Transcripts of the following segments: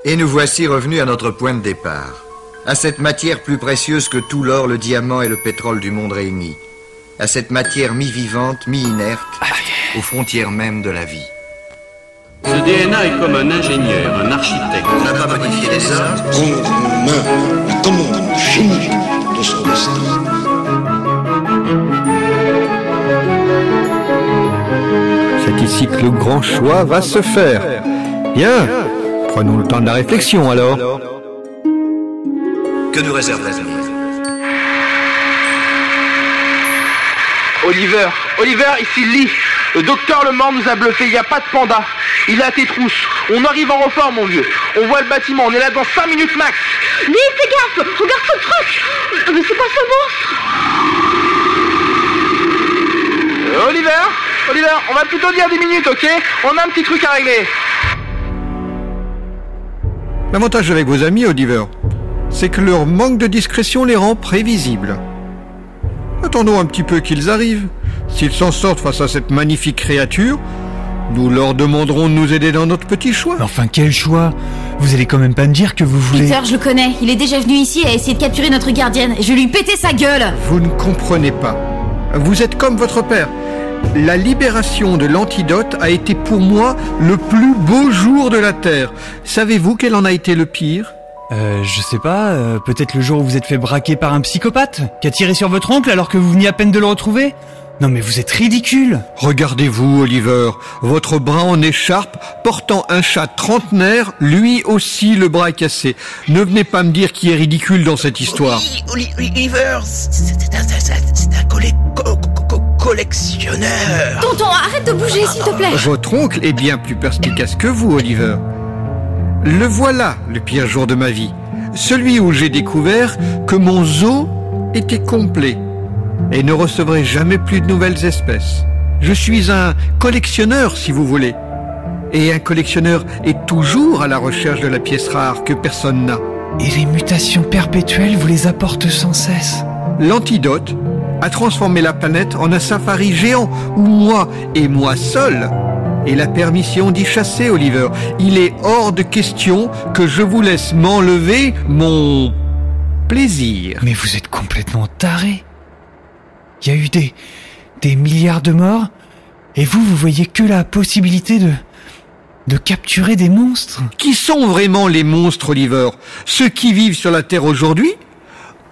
Et nous voici revenus à notre point de départ, à cette matière plus précieuse que tout l'or, le diamant et le pétrole du monde réunis, à cette matière mi-vivante, mi-inerte, aux frontières mêmes de la vie. Ce DNA est comme un ingénieur, un architecte. On n'a pas modifié les hommes. Prendre en main la commande chimique de son destin. C'est ici que le grand choix va se faire. Bien, prenons le temps de la réflexion alors. Que nous réserve l'avenir? Oliver, ici Lee. Le docteur Lemort nous a bluffé, il n'y a pas de panda. Il est à tes trousses. On arrive en renfort, mon vieux. On voit le bâtiment, on est là dans 5 minutes max. Lee, fais gaffe, regarde ce truc. Mais c'est quoi ce monstre? Oliver, on va plutôt dire 10 minutes, ok? On a un petit truc à régler. L'avantage avec vos amis, Oliver, c'est que leur manque de discrétion les rend prévisibles. Attendons un petit peu qu'ils arrivent. S'ils s'en sortent face à cette magnifique créature, nous leur demanderons de nous aider dans notre petit choix. Mais enfin, quel choix? Vous allez quand même pas me dire que vous voulez... Peter, je le connais. Il est déjà venu ici et a essayé de capturer notre gardienne. Et je vais lui péter sa gueule. Vous ne comprenez pas. Vous êtes comme votre père. La libération de l'antidote a été pour moi le plus beau jour de la Terre. Savez-vous quel en a été le pire ? Je sais pas, peut-être le jour où vous êtes fait braquer par un psychopathe qui a tiré sur votre oncle alors que vous veniez à peine de le retrouver? Non mais vous êtes ridicule. Regardez-vous, Oliver, votre bras en écharpe, portant un chat trentenaire, lui aussi le bras est cassé. Ne venez pas me dire qui est ridicule dans cette histoire. Oliver, c'est un collectionneur. Tonton, arrête de bouger s'il te plaît. Votre oncle est bien plus perspicace que vous, Oliver. Le voilà, le pire jour de ma vie. Celui où j'ai découvert que mon zoo était complet et ne recevrait jamais plus de nouvelles espèces. Je suis un collectionneur, si vous voulez. Et un collectionneur est toujours à la recherche de la pièce rare que personne n'a. Et les mutations perpétuelles vous les apportent sans cesse. L'antidote a transformé la planète en un safari géant où moi, et moi seul, ai la permission d'y chasser, Oliver. Il est hors de question que je vous laisse m'enlever mon plaisir. Mais vous êtes complètement taré. Il y a eu des milliards de morts, et vous voyez que la possibilité de capturer des monstres. Qui sont vraiment les monstres, Oliver? Ceux qui vivent sur la Terre aujourd'hui?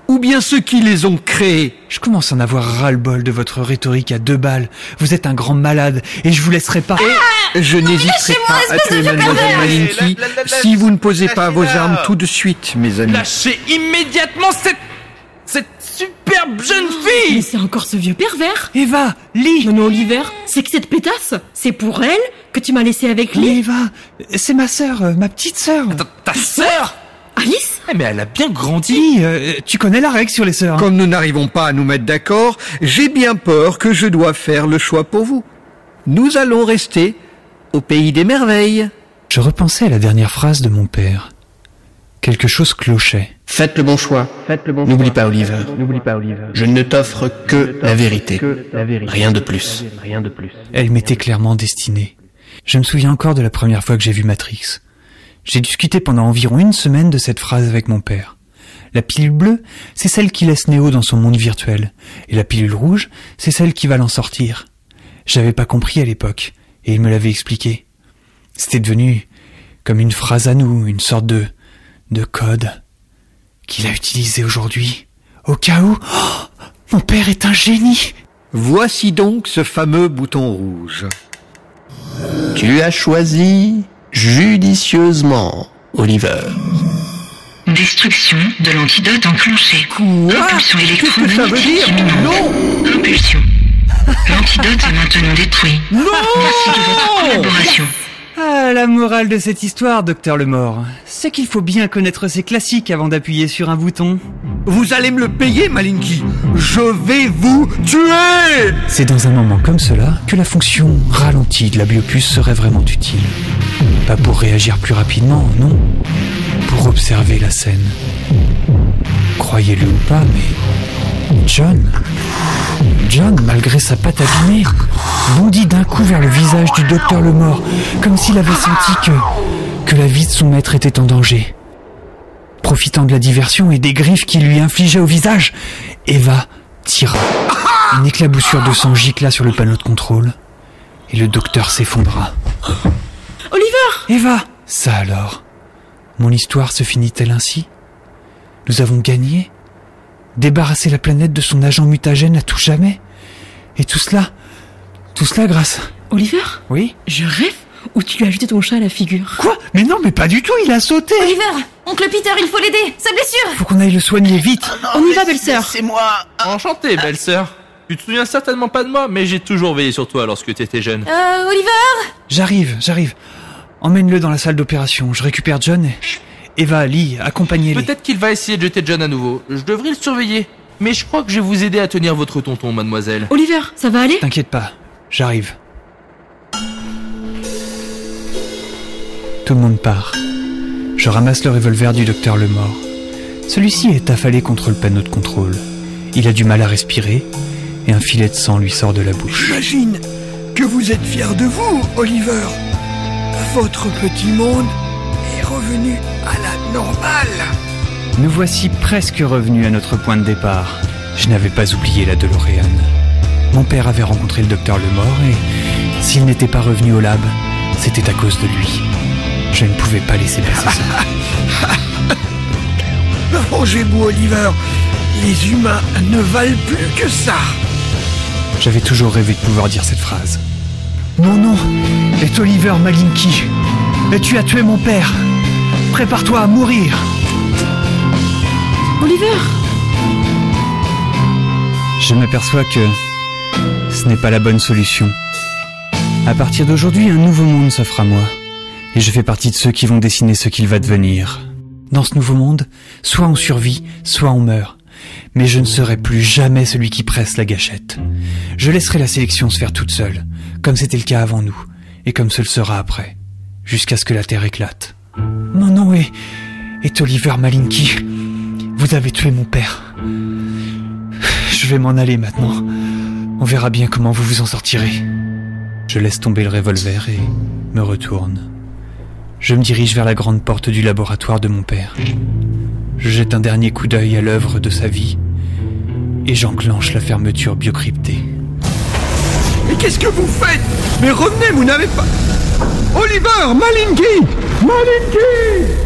Ou bien ceux qui les ont créés? Je commence à en avoir ras-le-bol de votre rhétorique à 2 balles. Vous êtes un grand malade, et je vous laisserai pas... Et je n'hésiterai pas à tuer Mademoiselle Malinky si vous ne posez pas vos armes tout de suite, mes amis. Lâchez immédiatement cette superbe jeune fille. Mais c'est encore ce vieux pervers. Eva, Lee. Non, Oliver, c'est que cette pétasse, c'est pour elle que tu m'as laissé avec Mais Lee. Eva, c'est ma sœur, ma petite sœur. Ta sœur? Alice? Mais elle a bien grandi. Lee, tu connais la règle sur les sœurs. Comme nous n'arrivons pas à nous mettre d'accord, j'ai bien peur que je dois faire le choix pour vous. Nous allons rester au pays des merveilles. Je repensais à la dernière phrase de mon père. Quelque chose clochait. Faites le bon choix. N'oublie pas, Oliver. Je ne t'offre que la vérité. Rien de plus. Elle m'était clairement destinée. Je me souviens encore de la première fois que j'ai vu Matrix. J'ai discuté pendant environ 1 semaine de cette phrase avec mon père. La pilule bleue, c'est celle qui laisse Néo dans son monde virtuel. Et la pilule rouge, c'est celle qui va l'en sortir. J'avais pas compris à l'époque, et il me l'avait expliqué. C'était devenu comme une phrase à nous, une sorte de code qu'il a utilisé aujourd'hui. Au cas où... Oh, mon père est un génie. Voici donc ce fameux bouton rouge. Tu as choisi judicieusement, Oliver. Destruction de l'antidote enclenchée. Impulsion électromagnétique. Qu'est-ce que ça veut dire? Non! Impulsion. L'antidote est maintenant détruit. Non! Merci de votre collaboration. Ah, la morale de cette histoire, docteur Lemort, c'est qu'il faut bien connaître ses classiques avant d'appuyer sur un bouton. Vous allez me le payer, Malinky. Je vais vous tuer! C'est dans un moment comme cela que la fonction ralentie de la biopuce serait vraiment utile. Pas pour réagir plus rapidement, non. Pour observer la scène. Croyez-le ou pas, mais... John, malgré sa patte abîmée, bondit d'un coup vers le visage du docteur Lemort, comme s'il avait senti que la vie de son maître était en danger. Profitant de la diversion et des griffes qu'il lui infligeait au visage, Eva tira. Une éclaboussure de sang gicla sur le panneau de contrôle et le docteur s'effondra. Oliver! Eva! Ça alors? Mon histoire se finit-elle ainsi? Nous avons gagné? Débarrassé la planète de son agent mutagène à tout jamais? Et tout cela grâce... Oliver? Oui? Je rêve ou tu lui as jeté ton chat à la figure? Quoi? Mais non, mais pas du tout, il a sauté! Oliver! Oncle Peter, il faut l'aider! Sa blessure! Faut qu'on aille le soigner vite! On y va, belle-sœur! C'est moi! Enchanté, belle-sœur. Tu te souviens certainement pas de moi, mais j'ai toujours veillé sur toi lorsque t'étais jeune. Oliver! J'arrive. Emmène-le dans la salle d'opération, je récupère John et... Eva, Lee, accompagnez-les. Peut-être qu'il va essayer de jeter John à nouveau. Je devrais le surveiller. Mais je crois que je vais vous aider à tenir votre tonton, mademoiselle. Oliver, ça va aller? T'inquiète pas, j'arrive. Tout le monde part. Je ramasse le revolver du docteur Lemort. Celui-ci est affalé contre le panneau de contrôle. Il a du mal à respirer et un filet de sang lui sort de la bouche. J'imagine que vous êtes fier de vous, Oliver. Votre petit monde est revenu à la normale. Nous voici presque revenus à notre point de départ. Je n'avais pas oublié la DeLorean. Mon père avait rencontré le docteur Lemort et s'il n'était pas revenu au lab, c'était à cause de lui. Je ne pouvais pas laisser passer ça. Mangez-vous, Oliver. Les humains ne valent plus que ça. J'avais toujours rêvé de pouvoir dire cette phrase. Mon nom est Oliver Malinky. Et tu as tué mon père. Prépare-toi à mourir. Oliver! Je m'aperçois que ce n'est pas la bonne solution. À partir d'aujourd'hui, un nouveau monde s'offre à moi. Et je fais partie de ceux qui vont dessiner ce qu'il va devenir. Dans ce nouveau monde, soit on survit, soit on meurt. Mais je ne serai plus jamais celui qui presse la gâchette. Je laisserai la sélection se faire toute seule, comme c'était le cas avant nous, et comme ce le sera après, jusqu'à ce que la Terre éclate. Mon nom est Oliver Malinky. Vous avez tué mon père. Je vais m'en aller maintenant. On verra bien comment vous vous en sortirez. Je laisse tomber le revolver et me retourne. Je me dirige vers la grande porte du laboratoire de mon père. Je jette un dernier coup d'œil à l'œuvre de sa vie et j'enclenche la fermeture biocryptée. Mais qu'est-ce que vous faites? Mais revenez, vous n'avez pas... Oliver Malinky! Malinky!